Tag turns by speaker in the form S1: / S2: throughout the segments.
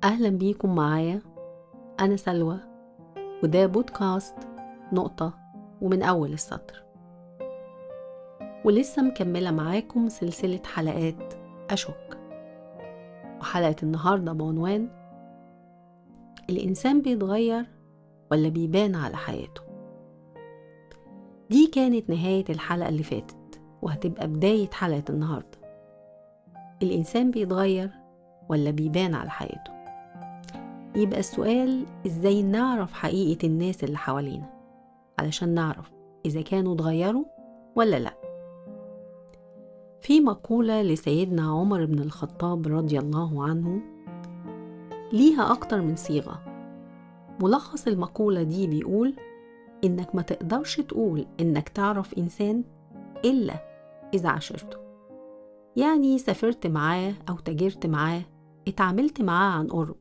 S1: أهلا بيكم معايا. أنا سلوى، وده بودكاست نقطة ومن أول السطر، ولسه مكملة معاكم سلسلة حلقات أشك. وحلقة النهاردة بعنوان الإنسان بيتغير ولا بيبان على حياته. دي كانت نهاية الحلقة اللي فاتت، وهتبقى بداية حلقة النهاردة. الإنسان بيتغير ولا بيبان على حياته؟ يبقى السؤال إزاي نعرف حقيقة الناس اللي حوالينا علشان نعرف إذا كانوا اتغيروا ولا لأ. في مقولة لسيدنا عمر بن الخطاب رضي الله عنه ليها أكتر من صيغة. ملخص المقولة دي بيقول إنك ما تقدرش تقول إنك تعرف إنسان إلا إذا عاشرته، يعني سافرت معاه أو تاجرت معاه، اتعاملت معاه عن قرب،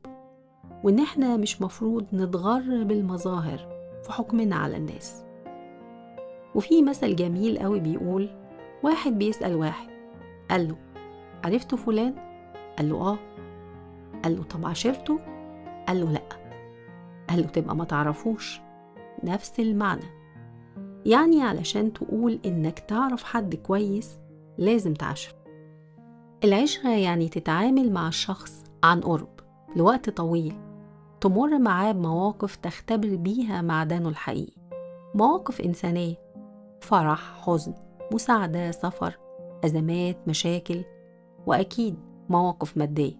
S1: وإن إحنا مش مفروض نتغر بالمظاهر في حكمنا على الناس. وفي مثل جميل قوي بيقول واحد بيسأل واحد، قال له عرفته فلان؟ قال له آه. قال له طب عشرته؟ قال له لأ. قال له تبقى ما تعرفوش. نفس المعنى، يعني علشان تقول إنك تعرف حد كويس لازم تعاشره. العشرة يعني تتعامل مع الشخص عن قرب لوقت طويل، تمر معاه بمواقف تختبر بيها معدنه الحقيقي، مواقف إنسانية، فرح، حزن، مساعدة، سفر، أزمات، مشاكل، وأكيد مواقف مادية.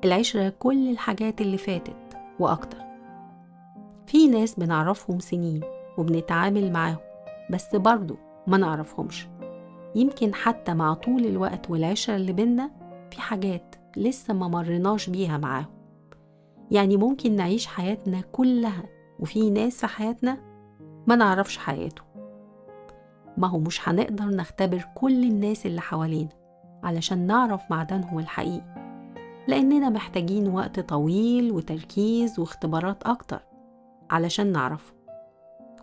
S1: العشرة كل الحاجات اللي فاتت وأكتر. في ناس بنعرفهم سنين وبنتعامل معاهم، بس برضو ما نعرفهمش. يمكن حتى مع طول الوقت والعشرة اللي بينا في حاجات لسه ما مرناش بيها معاهم. يعني ممكن نعيش حياتنا كلها وفي ناس في حياتنا ما نعرفش حياته. ما هو مش هنقدر نختبر كل الناس اللي حوالينا علشان نعرف معدنهم الحقيقي، لأننا محتاجين وقت طويل وتركيز واختبارات أكتر علشان نعرفه.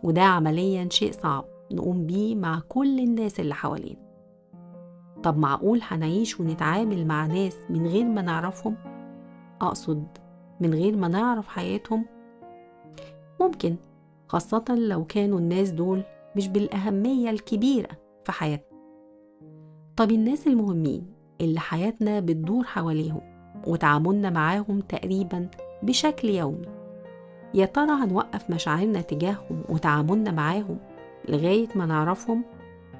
S1: وده عمليا شيء صعب نقوم بيه مع كل الناس اللي حوالينا. طب معقول هنعيش ونتعامل مع ناس من غير ما نعرفهم؟ أقصد من غير ما نعرف حياتهم؟ ممكن، خاصة لو كانوا الناس دول مش بالأهمية الكبيرة في حياتنا. طب الناس المهمين اللي حياتنا بتدور حواليهم وتعاملنا معاهم تقريبا بشكل يومي، يا ترى هنوقف مشاعرنا تجاههم وتعاملنا معاهم لغاية ما نعرفهم،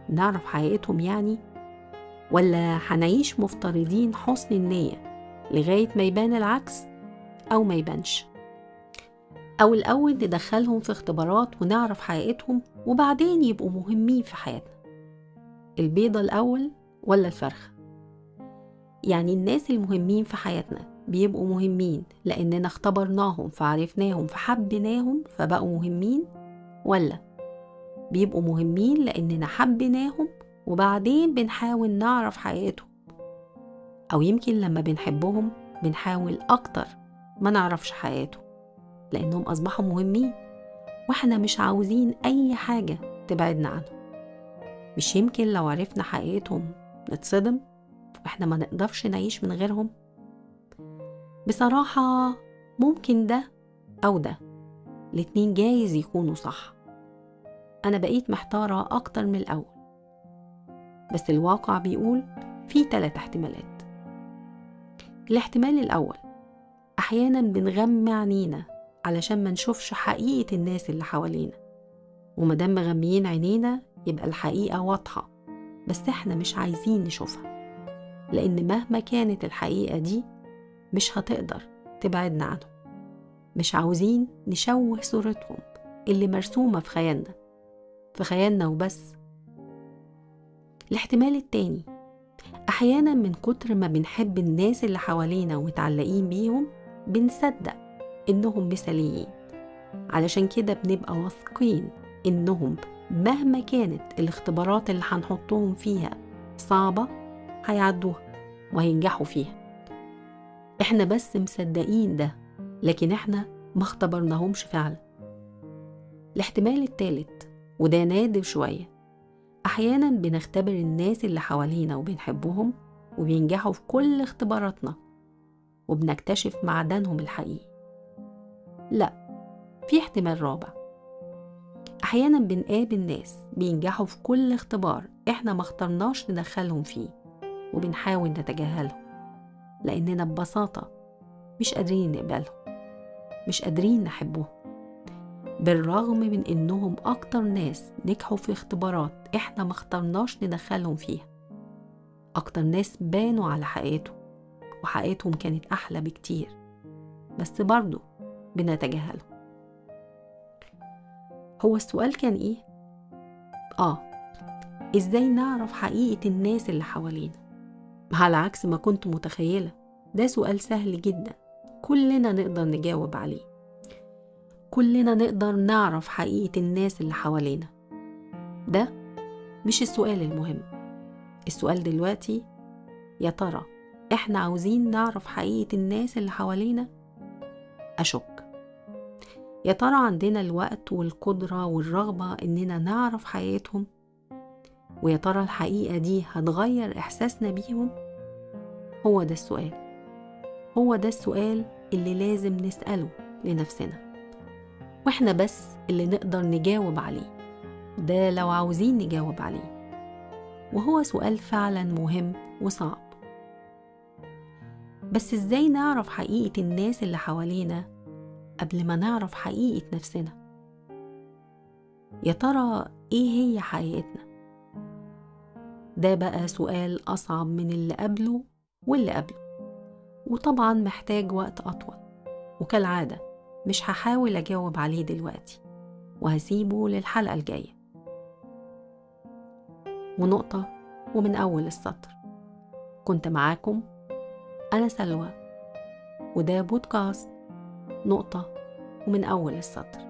S1: نعرف حقيقتهم يعني؟ ولا هنعيش مفترضين حسن النية لغاية ما يبان العكس أو ما يبانش؟ أو الأول ندخلهم في اختبارات ونعرف حقيقتهم وبعدين يبقوا مهمين في حياتنا؟ البيضة الأول ولا الفرخة؟ يعني الناس المهمين في حياتنا بيبقوا مهمين لأننا اختبرناهم فعرفناهم فحبناهم فبقوا مهمين، ولا بيبقوا مهمين لأننا حبناهم وبعدين بنحاول نعرف حقيقتهم؟ أو يمكن لما بنحبهم بنحاول أكتر ما نعرفش حقيقتهم لأنهم أصبحوا مهمين وإحنا مش عاوزين أي حاجة تبعدنا عنهم. مش يمكن لو عرفنا حقيقتهم نتصدم وإحنا ما نقدرش نعيش من غيرهم؟ بصراحة ممكن ده أو ده، الاتنين جايز يكونوا صح. أنا بقيت محتارة أكتر من الأول، بس الواقع بيقول في 3 احتمالات. الاحتمال الأول، أحيانا بنغمي عينينا علشان ما نشوفش حقيقة الناس اللي حوالينا، ومادام مغميين عينينا يبقى الحقيقة واضحة، بس احنا مش عايزين نشوفها، لأن مهما كانت الحقيقة دي مش هتقدر تبعدنا عنهم. مش عاوزين نشوه صورتهم اللي مرسومة في خيالنا وبس. الاحتمال التاني، أحيانا من كتر ما بنحب الناس اللي حوالينا ومتعلقين بيهم بنصدق إنهم مثاليين، علشان كده بنبقى واثقين إنهم مهما كانت الاختبارات اللي هنحطهم فيها صعبة هيعدوها وهينجحوا فيها. احنا بس مصدقين ده، لكن احنا ما اختبرناهمش فعلا. الاحتمال الثالث، وده نادر شوية، احيانا بنختبر الناس اللي حوالينا وبنحبهم وبينجحوا في كل اختباراتنا، وبنكتشف معدنهم الحقيقي. لا، في احتمال رابع. أحيانا بنقابل ناس بينجحوا في كل اختبار احنا ما اخترناش ندخلهم فيه، وبنحاول نتجاهلهم لأننا ببساطة مش قادرين نقبلهم، مش قادرين نحبهم، بالرغم من إنهم أكتر ناس نجحوا في اختبارات إحنا ما اخترناش ندخلهم فيها، أكتر ناس بانوا على حقيقتهم وحقيقتهم كانت أحلى بكتير، بس برضو بنتجاهلهم. هو السؤال كان إيه؟ إزاي نعرف حقيقة الناس اللي حوالينا؟ على عكس ما كنت متخيلة، ده سؤال سهل جدا، كلنا نقدر نجاوب عليه. كلنا نقدر نعرف حقيقة الناس اللي حوالينا. ده مش السؤال المهم. السؤال دلوقتي، يا ترى احنا عاوزين نعرف حقيقة الناس اللي حوالينا؟ أشك. يا ترى عندنا الوقت والقدرة والرغبة إننا نعرف حقيقتهم؟ ويا ترى الحقيقة دي هتغير إحساسنا بيهم؟ هو ده السؤال. هو ده السؤال اللي لازم نسأله لنفسنا، وإحنا بس اللي نقدر نجاوب عليه، ده لو عاوزين نجاوب عليه. وهو سؤال فعلا مهم وصعب. بس إزاي نعرف حقيقة الناس اللي حوالينا قبل ما نعرف حقيقة نفسنا؟ يا ترى إيه هي حقيقتنا؟ ده بقى سؤال أصعب من اللي قبله واللي قبله، وطبعا محتاج وقت أطول، وكالعادة مش هحاول أجاوب عليه دلوقتي، وهسيبه للحلقة الجاية. ونقطة ومن أول السطر، كنت معاكم أنا سلوى، وده بودكاست نقطة ومن أول السطر.